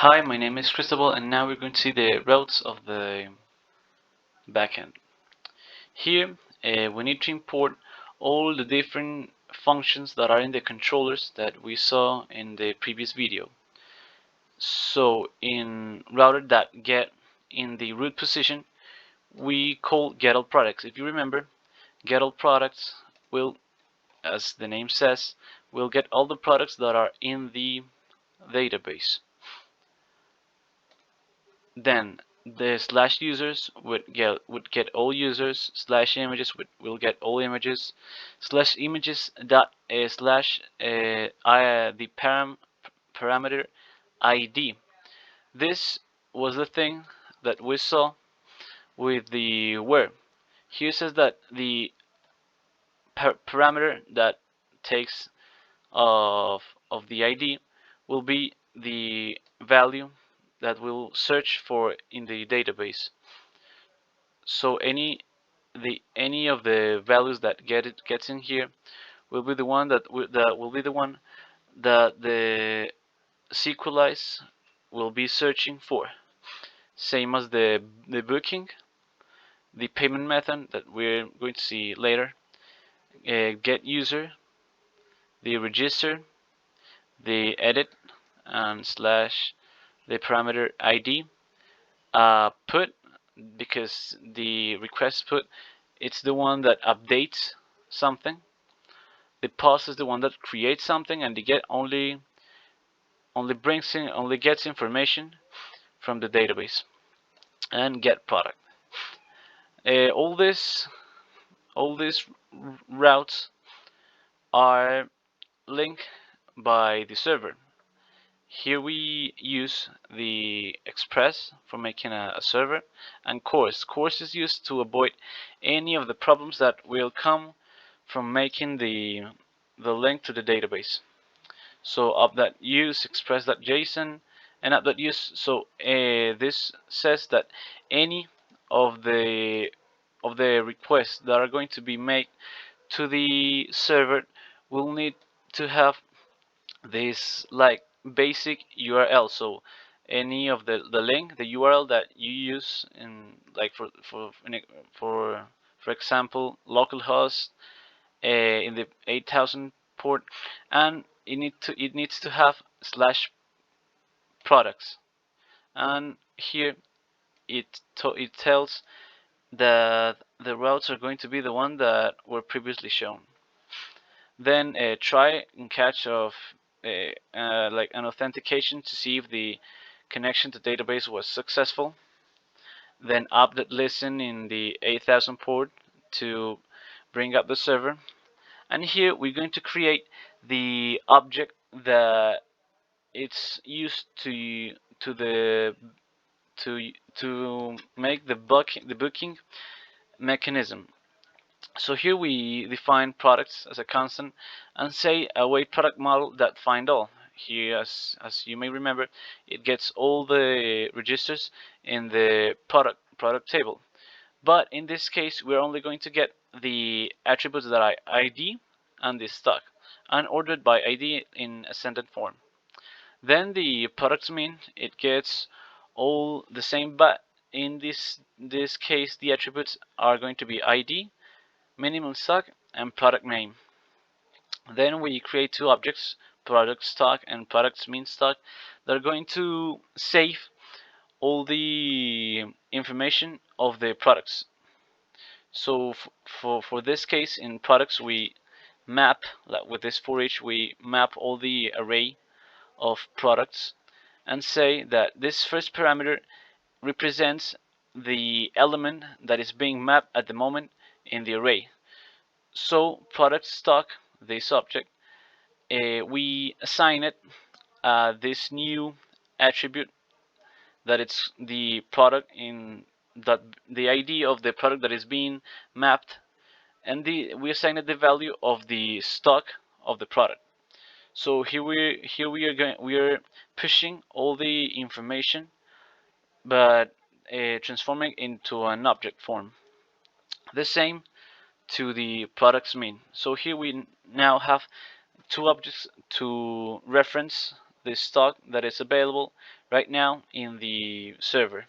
Hi, my name is Cristobal, and now we're going to see the routes of the backend. Here, we need to import all the different functions that are in the controllers that we saw in the previous video. So in router.get, in the root position, we call getAllProducts. If you remember, getAllProducts will, as the name says, will get all the products that are in the database. Then the slash users would get all users, slash images will get all images, slash images dot slash the parameter ID. This was the thing that we saw with the where. Here says that the parameter that takes of the ID will be the value that we'll search for in the database. So any of the values that gets in here will be the one that will be the one that the SQLize will be searching for. Same as the booking, the payment method that we're going to see later, get user, the register, the edit, and slash the parameter ID, put, because the request put, it's the one that updates something. The pause is the one that creates something, and the get only gets information from the database. And get product. All these routes are linked by the server. Here we use the express for making a server, and course is used to avoid any of the problems that will come from making the link to the database. So up.use, express.json, and up.use. So this says that any of the requests that are going to be made to the server will need to have this like basic URL. So any of the link, the URL that you use in, like for example, localhost in the 8000 port, and it needs to have slash products. And here it tells that the routes are going to be the one that were previously shown. Then try and catch of like an authentication to see if the connection to database was successful. Then up.listen in the 8000 port to bring up the server. And here we're going to create the object that it's used to make the booking mechanism. So here we define products as a constant and say await product model that find all. Here, as you may remember, it gets all the registers in the product table. But in this case, we're only going to get the attributes that are ID and the stock, and ordered by ID in ascendant form. Then the products mean it gets all the same, but in this case, the attributes are going to be ID, minimum stock, and product name. Then we create two objects, product stock and products mean stock, that are going to save all the information of the products. So for this case, in products, we map, like with this for each, we map all the array of products and say that this first parameter represents the element that is being mapped at the moment in the array. So product stock, this object, we assign it this new attribute that it's the product in that the ID of the product that is being mapped, and we assign it the value of the stock of the product. So here we are pushing all the information, but transforming into an object form. The same to the products mean. So here we now have two objects to reference the stock that is available right now in the server.